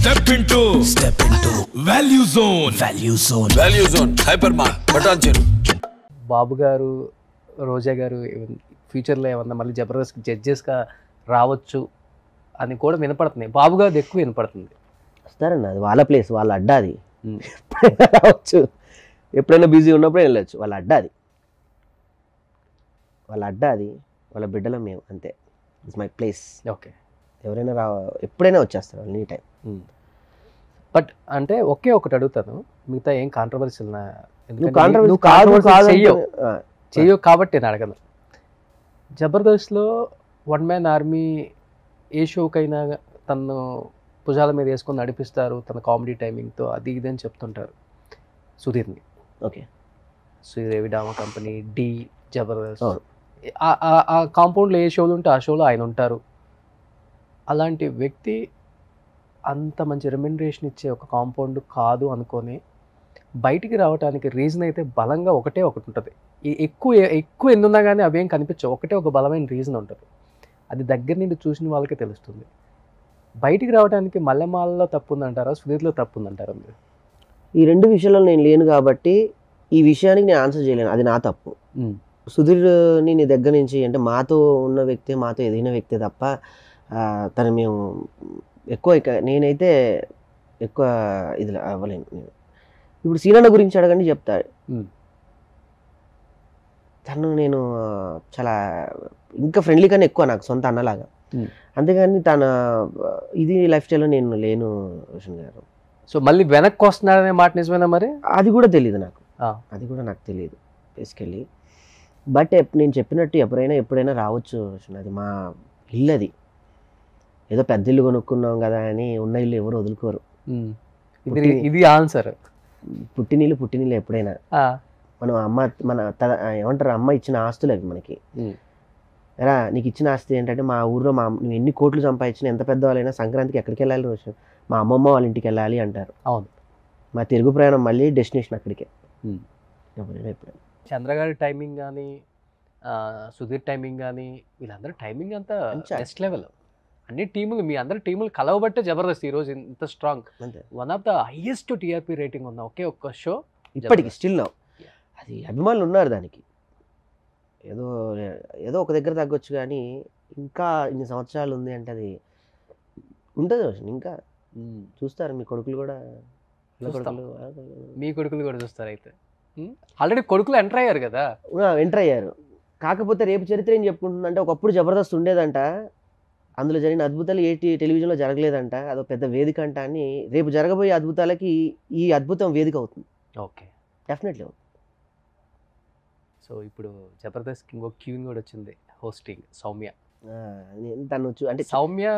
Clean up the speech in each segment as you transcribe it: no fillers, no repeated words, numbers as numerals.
Step into Value Zone Hypermart Patancheru. బాబు గారు రోజా గారు ఫ్యూచర్లో ఏమన్నా మళ్ళీ జబర్దస్త్ జడ్జెస్గా రావచ్చు అని కూడా వినపడుతుంది. బాబు గారు ఎక్కువ వినపడుతుంది. వస్తారన్న, అది వాళ్ళ ప్లేస్, వాళ్ళ అడ్డా, అది ఎప్పుడైనా రావచ్చు, ఎప్పుడైనా బిజీ ఉన్నప్పుడు వెళ్ళచ్చు. వాళ్ళ అడ్డా అది, వాళ్ళ అడ్డా అది, వాళ్ళ బిడ్డలో మేము అంతే. It's my place. ఓకే, ఎవరైనా ఎప్పుడైనా వచ్చేస్తారు ఎనీ టైం. బట్ అంటే ఒకే ఒకటి అడుగుతాను, మిగతా ఏం కాంట్రవర్సీలు చెయ్యవు కాబట్టి నేను అడగను. జబర్దస్త్లో వన్ మ్యాన్ ఆర్మీ ఏ షోకైనా తను భుజాల మీద వేసుకొని నడిపిస్తారు తన కామెడీ టైమింగ్తో, అది ఇది అని చెప్తుంటారు సుధీర్ని. Okay, Sridevi drama company, Dhee, Jabardasth, ఆ కాంపౌండ్లో ఏ షోలు ఉంటే ఆ షోలో ఆయన ఉంటారు. అలాంటి వ్యక్తి అంత మంచి రెమ్యునరేషన్ ఇచ్చే ఒక కాంపౌండ్ కాదు అనుకొని బయటికి రావడానికి రీజన్ అయితే బలంగా ఒకటి ఉంటుంది. ఎక్కువ ఎన్నున్నా కానీ అవేం కనిపించవు, ఒకటే ఒక బలమైన రీజన్ ఉంటుంది. అది దగ్గర నుండి చూసిన వాళ్ళకే తెలుస్తుంది. బయటికి రావడానికి మల్లెమాలలో తప్పు ఉందంటారా, సుధీర్లో తప్పు ఉందంటారా మీరు? ఈ రెండు విషయాల్లో నేను లేను కాబట్టి ఈ విషయానికి నేను ఆన్సర్ చేయలేను, అది నా తప్పు. సుధీర్ని నీ దగ్గర నుంచి అంటే మాతో ఉన్న వ్యక్తే, మాతో ఎదిగిన వ్యక్తే తప్ప తను మేము నేనైతే ఎక్కువ ఇది అవ్వలేను. నేను ఇప్పుడు సీనన్న గురించి అడగండి చెప్తాడు. తను నేను చాలా ఇంకా ఫ్రెండ్లీ కన్నా ఎక్కువ నాకు సొంత అన్నలాగా. అంతేగాని తన ఇది లైఫ్ స్టైల్లో నేను లేను రోషన్ గారు. సో మళ్ళీ వెనక్కి వస్తున్నాడనే మాట నిజమేనా మరి? అది కూడా తెలియదు నాకు, అది కూడా నాకు తెలియదు బేసికల్లీ. బట్ నేను చెప్పినట్టు ఎప్పుడైనా రావచ్చు రోషన్. అది మా ఇల్లు, అది ఏదో పెద్ద ఇల్లు కొనుక్కున్నాం కదా అని ఉన్న ఇల్లు ఎవరు వదులుకోరు. ఇది ఆన్సర్. పుట్టినీళ్ళు ఎప్పుడైనా మనం ఏమంటారు, అమ్మ ఇచ్చిన ఆస్తులు అవి మనకి. ఎలా నీకు ఇచ్చిన ఆస్తి ఏంటంటే, మా ఊర్లో నువ్వు ఎన్ని కోట్లు సంపాదించినా, ఎంత పెద్దవాళ్ళైనా సంక్రాంతికి ఎక్కడికి వెళ్ళాలి రోజు, మా అమ్మమ్మ వాళ్ళ ఇంటికి వెళ్ళాలి అంటారు. అవును, మా తిరుగు ప్రయాణం మళ్ళీ డెస్టినేషన్ అక్కడికే. ఎప్పుడైనా చంద్రగారి టైమింగ్ కానీ, సుధీర్ టైమింగ్ కానీ, వీళ్ళందరూ టైమింగ్ అంతా నెక్స్ట్ లెవెల్. అన్ని టీములు, మీ అందరి టీములు కలవబట్టే జబర్దస్త్ ఈరోజు ఇంత strong. One of the highest TRP rating ఉన్న ఒకే ఒక్క షో ఇప్పటికి స్టిల్ నౌ. అది అభిమానులు ఉన్నారు దానికి. ఏదో ఒక దగ్గర తగ్గొచ్చు కానీ ఇంకా ఇన్ని సంవత్సరాలు ఉంది అంటే అది ఉంటుంది. ఇంకా చూస్తారు మీ కొడుకులు కూడా, మీ కొడుకులు కూడా చూస్తారు. అయితే ఆల్రెడీ కొడుకులు ఎంటర్ అయ్యారు కదా. ఎంటర్ అయ్యారు. కాకపోతే రేపు చరిత్ర ఏం చెప్పుకుంటుందంటే, ఒకప్పుడు జబర్దస్త్ ఉండేదంట, అందులో జరిగిన అద్భుతాలు టెలివిజన్లో జరగలేదంట, అదో పెద్ద వేదిక అంట అని. రేపు జరగబోయే అద్భుతాలకి ఈ అద్భుతం వేదిక అవుతుంది. ఓకే, డెఫినెట్లీ అవుతుంది. సో ఇప్పుడు జబర్దస్త్ ఇంకో క్యూన్ కూడా వచ్చింది, హోస్టింగ్ సౌమ్య. తను అంటే సౌమ్య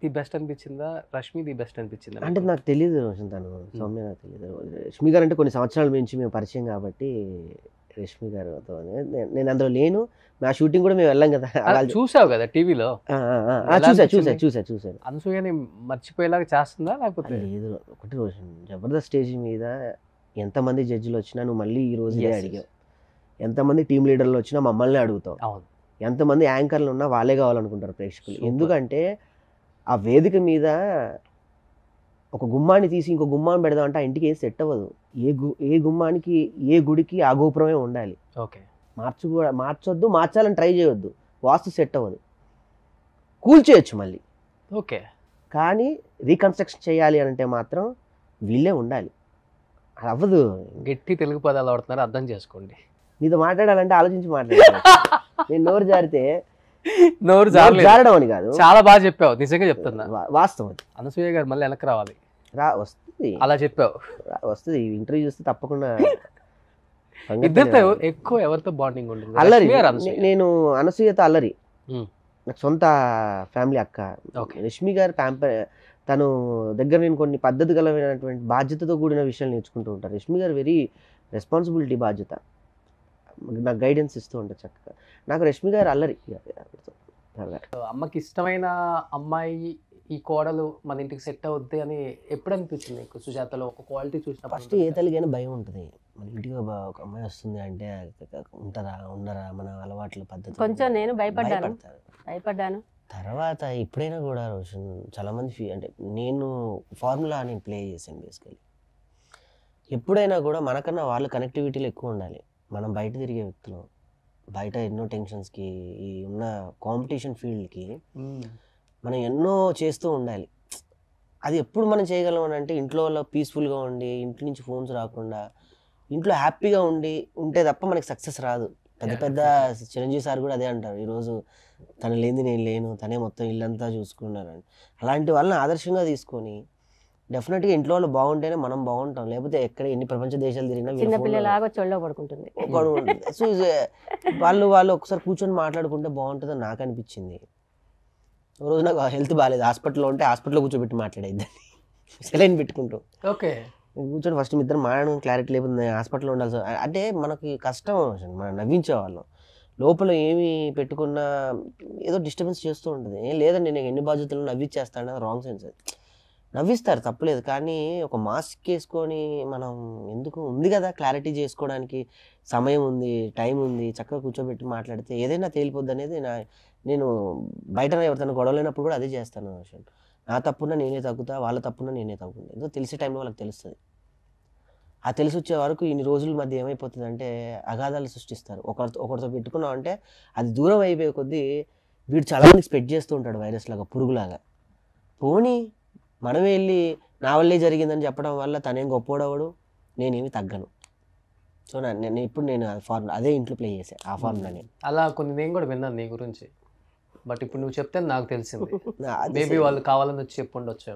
ది బెస్ట్ అనిపించిందా, రష్మి ది బెస్ట్ అనిపించిందా? అంటే నాకు తెలియదు రోషన్, తను సౌమ్య నాకు తెలియదు. రష్మి గారు అంటే కొన్ని సంవత్సరాల నుంచి మేము పరిచయం కాబట్టి రష్మి గారుతో నేను అందులో లేను. మా షూటింగ్ కూడా మేము వెళ్ళాం కదా. చూసావు కదా టీవీలో? చూసాను. అనసూయని మర్చిపోయేలాగా చేస్తుందా లేకపోతే? లేదు, ఒకటి రోషన్, జబర్దస్త్ స్టేజ్ మీద ఎంతమంది జడ్జిలు వచ్చినా నువ్వు మళ్ళీ ఈ రోజు అడిగావు. ఎంతమంది టీం లీడర్లు వచ్చినా మమ్మల్ని అడుగుతావు. అవును, ఎంతమంది యాంకర్లు ఉన్నా వాళ్ళే కావాలనుకుంటారు ప్రేక్షకులు. ఎందుకంటే ఆ వేదిక మీద ఒక గుమ్మాన్ని తీసి ఇంకో గుమ్మాన్ని పెడదాం అంటే ఆ ఇంటికి ఏం సెట్ అవ్వదు. ఏ గుమ్మానికి, ఏ గుడికి ఆ గోపురమే ఉండాలి. ఓకే, మార్చొద్దు, మార్చాలని ట్రై చేయొద్దు, వాస్తు సెట్ అవ్వదు. కూల్చేయచ్చు మళ్ళీ, ఓకే, కానీ రీకన్స్ట్రక్షన్ చేయాలి అంటే మాత్రం వీళ్ళే ఉండాలి. అది అవ్వదు. గట్టి తెలుగు పదాలు ఆడుతున్నారు, అర్థం చేసుకోండి. నీతో మాట్లాడాలంటే ఆలోచించి మాట్లాడాలి. నేను నోరు జారితే జారడం అని కాదు, చాలా బాగా చెప్పావు, నిజంగా చెప్తున్నా, వాస్తవం. అనసూయ గారు మళ్ళీ వెనక్కి రావాలి. వస్తుంది, అలా చెప్పావు, వస్తుంది. ఇంటర్వ్యూ చూస్తే తప్పకుండా. ఇద్దరితో ఎక్కువ ఎవరితో బాండింగ్ ఉంటుంది? అల్లరి. నేను అనసూయతో అల్లరి, నాకు సొంత ఫ్యామిలీ అక్క. రష్మి గారు తను దగ్గర నేను కొన్ని పద్ధతి గలమైనటువంటి బాధ్యతతో కూడిన విషయాలు నేర్చుకుంటూ ఉంటారు. రష్మి గారు వెరీ రెస్పాన్సిబిలిటీ, బాధ్యత, నాకు గైడెన్స్ ఇస్తూ ఉంటారు చక్కగా. నాకు రష్మి గారు అల్లరి. అమ్మకి ఇష్టమైన అమ్మాయి ఈ కోడలు మన ఇంటికి సెట్ అవుద్ది అని ఎప్పుడు అనిపించింది నీకు? సుజాతలో ఒక క్వాలిటీ చూసిన ఫస్ట్ ఏ తల్లికైనా భయం ఉంటుంది, మన ఇంటికి ఒక అమ్మాయి వస్తుంది అంటే ఉంటారా ఉండరా, మన అలవాట్ల పద్ధతి. కొంచెం నేను భయపడ్డాను. తర్వాత ఎప్పుడైనా కూడా రోషన్ చాలామంది అంటే నేను ఫార్ములా నేను ప్లే చేశాను బేసికలీ. ఎప్పుడైనా కూడా మనకన్నా వాళ్ళు కనెక్టివిటీలో ఎక్కువ ఉండాలి. మనం బయట తిరిగే వ్యక్తులు, బయట ఎన్నో టెన్షన్స్కి, ఈ ఉన్న కాంపిటీషన్ ఫీల్డ్కి మనం ఎన్నో చేస్తూ ఉండాలి. అది ఎప్పుడు మనం చేయగలం అని అంటే ఇంట్లో వాళ్ళ పీస్ఫుల్గా ఉండి, ఇంటి నుంచి ఫోన్స్ రాకుండా, ఇంట్లో హ్యాపీగా ఉంటే తప్ప మనకి సక్సెస్ రాదు. పెద్ద పెద్ద చిరంజీవి సార్ కూడా అదే అంటారు, ఈరోజు తను లేనిది నేను లేను, తనే మొత్తం ఇల్లంతా చూసుకున్నారని. అలాంటి వాళ్ళని ఆదర్శంగా తీసుకొని డెఫినెట్గా ఇంట్లో వాళ్ళు బాగుంటేనే మనం బాగుంటాం. లేకపోతే ఎక్కడ ఎన్ని ప్రపంచ దేశాలు తిరిగినా చిన్నపిల్లలాగా చొల్లో పడుకుంటుంది. సో వాళ్ళు ఒకసారి కూర్చొని మాట్లాడుకుంటే బాగుంటుందని నాకు అనిపించింది. ఒక రోజు నాకు హెల్త్ బాగాలేదు, హాస్పిటల్లో ఉంటే హాస్పిటల్లో కూర్చోబెట్టి మాట్లాడేద్దని సెలైన్ పెట్టుకుంటూ ఓకే కూర్చొని ఫస్ట్ మీ ఇద్దరు మాట్లాడడం క్లారిటీ లేకపోతే హాస్పిటల్లో ఉండాల్సి అంటే మనకి కష్టం. మనం నవ్వించేవాళ్ళం, లోపల ఏమి పెట్టుకున్నా ఏదో డిస్టర్బెన్స్ చేస్తూ ఉంటుంది. ఏం లేదండి నేను ఎన్ని బాధ్యతలు నవ్విచ్చేస్తాను, రాంగ్ సెన్స్. అది నవ్విస్తారు తప్పలేదు, కానీ ఒక మాస్క్ వేసుకొని మనం ఎందుకు, ఉంది కదా క్లారిటీ చేసుకోవడానికి సమయం ఉంది, టైం ఉంది, చక్కగా కూర్చోబెట్టి మాట్లాడితే ఏదైనా తేలిపోద్ది అనేది నేను బయట ఎవరితో గొడవ లేనప్పుడు కూడా అదే చేస్తాను. నా తప్పున నేనే తగ్గుతా, వాళ్ళ తప్పున నేనే తగ్గుతా. ఏదో తెలిసే టైంలో వాళ్ళకి తెలుస్తుంది. ఆ తెలిసి వచ్చే వరకు ఇన్ని రోజుల మధ్య ఏమైపోతుంది అంటే అగాధాలు సృష్టిస్తారు. ఒకరితో పెట్టుకున్నాం అంటే అది దూరం అయిపోయే కొద్దీ వీడు చాలామందికి స్ప్రెడ్ చేస్తూ ఉంటాడు వైరస్ లాగా, పురుగులాగా. పోనీ మనమే వెళ్ళి నా వల్లే జరిగిందని చెప్పడం వల్ల తనేం గొప్పోడవడు, నేనేమి తగ్గను. సో ఇప్పుడు నేను అదే ఇంట్లో ప్లే చేశాను ఆ ఫార్ములాని. అలా కొన్ని నేను కూడా విన్నాను నీ గురించి, బట్ ఇప్పుడు నువ్వు చెప్తే నాకు తెలిసింది. మేబీ వాళ్ళు కావాలని వచ్చి చెప్పుండొచ్చు.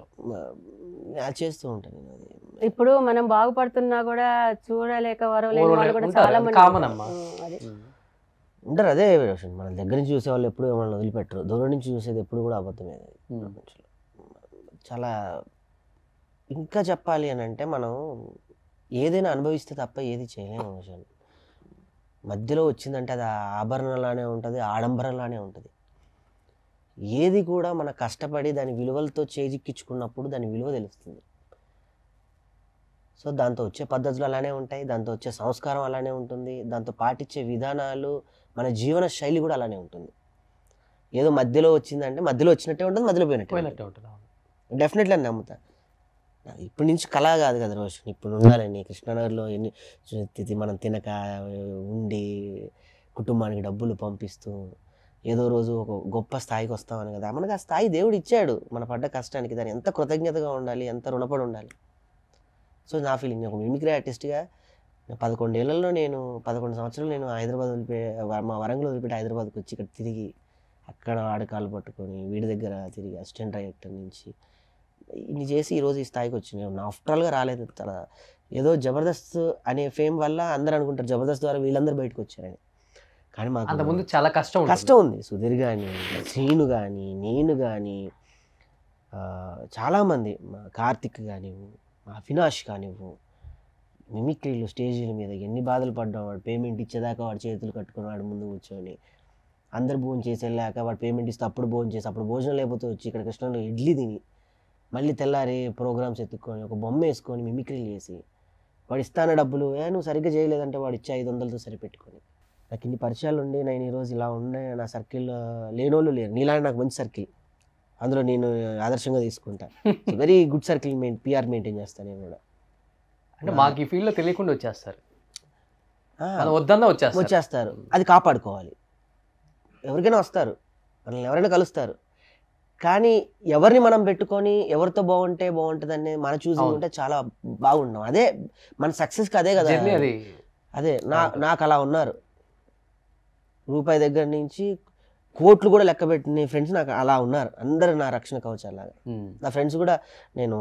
చేస్తూ ఉంటాను నేను అది. ఇప్పుడు మనం బాగుపడుతున్నా కూడా చూడలేక వరవలేని వాళ్ళు కూడా చాలా మంది కామన్ అమ్మా ఉంటారు. అదే మన దగ్గర నుంచి చూసే వాళ్ళు ఎప్పుడు మనల్ని వదిలిపెట్టరు, దూరం నుంచి చూసేది ఎప్పుడు కూడా అబద్ధమే. చాలా ఇంకా చెప్పాలి అని అంటే మనం ఏదైనా అనుభవిస్తే తప్ప ఏది చేయలేము విషయం. మధ్యలో వచ్చిందంటే అది ఆభరణలానే ఉంటుంది, ఆడంబరంలానే ఉంటుంది. ఏది కూడా మన కష్టపడి దాని విలువలతో చేజిక్కించుకున్నప్పుడు దాని విలువ తెలుస్తుంది. సో దాంతో వచ్చే పద్ధతులు అలానే ఉంటాయి, దాంతో వచ్చే సంస్కారం అలానే ఉంటుంది, దాంతో పాటించే విధానాలు, మన జీవన శైలి కూడా అలానే ఉంటుంది. ఏదో మధ్యలో వచ్చిందంటే మధ్యలో వచ్చినట్టే ఉంటుంది, మధ్యలో పోయినట్టే ఉంటుంది. డెఫినెట్లీ అని నమ్ముతా. ఇప్పటి నుంచి కళ కాదు కదా రోషన్, ఇప్పుడు ఉండాలని కృష్ణానగర్లో మనం తినక ఉండి కుటుంబానికి డబ్బులు పంపిస్తూ ఏదో రోజు ఒక గొప్ప స్థాయికి వస్తామని కదా. మనకు ఆ స్థాయి దేవుడు ఇచ్చాడు మన పడ్డ కష్టానికి, దాన్ని ఎంత కృతజ్ఞతగా ఉండాలి, ఎంత రుణపడి ఉండాలి. సో నా ఫీలింగ్, నేను ఒక మిమిక్రీ ఆర్టిస్ట్గా 11 ఏళ్లలో 11 సంవత్సరాలు నేను హైదరాబాద్ మా వరంగల్ వదిలిపెట్టి హైదరాబాద్కి వచ్చి ఇక్కడ తిరిగి అక్కడ ఆడకాలు పట్టుకొని వీడి దగ్గర తిరిగి అసిస్టెంట్ డైరెక్టర్ నుంచి ఇన్ని చేసి ఈరోజు ఈ స్థాయికి వచ్చినాయి. నా ఆఫ్టర్గా రాలేదు. ఏదో జబర్దస్త్ అనే ఫేమ్ వల్ల అందరూ అనుకుంటారు జబర్దస్త్ ద్వారా వీళ్ళందరూ బయటకు వచ్చారని, కానీ మాకు అంతకుముందు చాలా కష్టం ఉంది. సుధీర్ కానీ, శ్రీను కానీ, నేను కానీ, చాలామంది, కార్తిక్ కానివ్వు, అవినాష్ కానివ్వు, మిమిక్రీలు స్టేజీల మీద ఎన్ని బాధలు పడ్డాం. వాడు పేమెంట్ ఇచ్చేదాకా వాడు చేతులు కట్టుకుని వాడు ముందు కూర్చొని అందరు భోజనం చేసి వెళ్ళాక వాడు పేమెంట్ ఇస్తే అప్పుడు భోజనం చేసి, అప్పుడు భోజనం లేకపోతే వచ్చి ఇక్కడ కృష్ణలో ఇడ్లీ తిని మళ్ళీ తెల్లారి ప్రోగ్రామ్స్ ఎత్తుక్కొని ఒక బొమ్మ వేసుకొని మిమిక్రీలు చేసి వాడు ఇస్తాన డబ్బులు నువ్వు సరిగ్గా చేయలేదంటే వాడు ఇచ్చే 500తో సరిపెట్టుకొని. నాకు ఇన్ని పరిచయాలు ఉండి నేను ఈరోజు ఇలా ఉన్నాయి. నా సర్కిల్లో లేనోళ్ళు లేరు, నీలాంటి నాకు మంచి సర్కిల్, అందులో నేను ఆదర్శంగా తీసుకుంటా. Very good circle PR maintain చేస్తాను నేను కూడా. అంటే మాకు ఈ ఫీల్డ్లో తెలియకుండా వచ్చేస్తారు, వద్దన్నా వచ్చేస్తారు. అది కాపాడుకోవాలి. ఎవరికైనా వస్తారు, మనల్ని ఎవరైనా కలుస్తారు, కానీ ఎవరిని మనం పెట్టుకొని ఎవరితో బాగుంటే బాగుంటుందని మన చూసింగ్ ఉంటే చాలా బాగుంటాం. అదే మన సక్సెస్కి అదే కదా. అదే నాకు అలా ఉన్నారు, రూపాయి దగ్గర నుంచి కోట్లు కూడా లెక్క పెట్టిన ఫ్రెండ్స్ నాకు అలా ఉన్నారు. అందరు నా రక్షణ కవచాలాగా. నా ఫ్రెండ్స్ కూడా నేను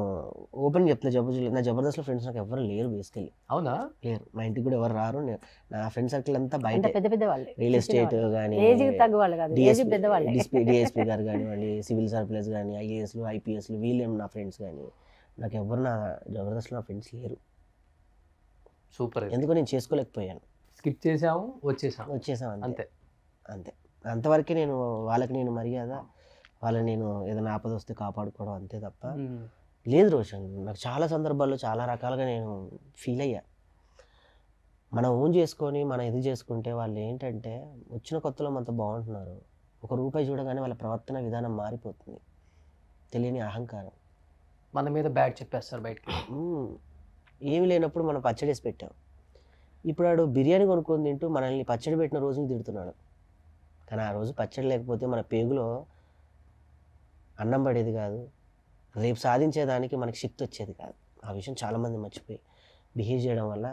ఓపెన్ చెప్తున్నా, నా జబర్దస్త్లో ఫ్రెండ్స్ నాకు ఎవరు లేరు బేసికలీ. అవునా? లేరు. మా ఇంటికి కూడా ఎవరు రారు. నా ఫ్రెండ్ సర్కిల్ అంతా బయట, పెద్ద రియల్ ఎస్టేట్ కానీ, డిఎస్పీ గారు కానివ్వండి, సివిల్ సర్ప్లస్ కానీ, ఐఏఎస్లు, ఐపీఎస్లు, వీళ్ళేం నా ఫ్రెండ్స్. కానీ నాకు ఎవరు నా జబర్దస్త్లో నా ఫ్రెండ్స్ లేరు. సూపర్. ఎందుకో నేను చేసుకోలేకపోయాను. స్కిప్ చేసాము, వచ్చేసాం అంతే. అంతవరకే నేను వాళ్ళకి నేను మర్యాద, వాళ్ళని నేను ఏదైనా ఆపద వస్తే కాపాడుకోవడం అంతే తప్ప లేదు రోషన్. నాకు చాలా సందర్భాల్లో చాలా రకాలుగా నేను ఫీల్ అయ్యా. మనం ఓన్ చేసుకొని మనం ఇది చేసుకుంటే వాళ్ళు ఏంటంటే వచ్చిన కొత్తలో మనతో బాగుంటున్నారు, ఒక రూపాయి చూడగానే వాళ్ళ ప్రవర్తన విధానం మారిపోతుంది. తెలియని అహంకారం. మన మీద బ్యాడ్ చెప్పేస్తారు బయటకి. ఏమి లేనప్పుడు మనం పచ్చడి వేసి పెట్టాం. ఇప్పుడు వాడు బిర్యానీ కొనుక్కొని తింటూ మనల్ని పచ్చడి పెట్టిన రోజుని తిడుతున్నాడు. కానీ ఆ రోజు పచ్చడి లేకపోతే మన పేగులో అన్నం పడేది కాదు, రేపు సాధించేదానికి మనకి శక్తి వచ్చేది కాదు. ఆ విషయం చాలామంది మర్చిపోయి బిహేవ్ చేయడం వల్ల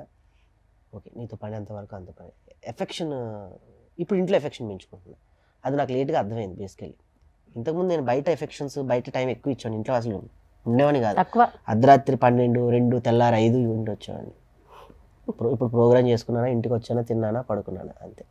ఓకే నీతో పని అంతవరకు అంత పని. ఎఫెక్షన్ ఇప్పుడు ఇంట్లో ఎఫెక్షన్ పెంచుకుంటున్నాను. అది నాకు లేట్గా అర్థమైంది బేసికలీ. ఇంతకుముందు నేను బయట ఎఫెక్షన్స్ బయట టైం ఎక్కువ ఇచ్చాను, ఇంట్లో అసలు ఉండేవాని కాదు. అర్ధరాత్రి 12, 2, తెల్లారి 5 ఇంటి వచ్చేవాడిని. ఇప్పుడు ప్రోగ్రామ్ చేసుకున్నానా, ఇంటికి వచ్చానా, తిన్నానా, పడుకున్నానా, అంతే.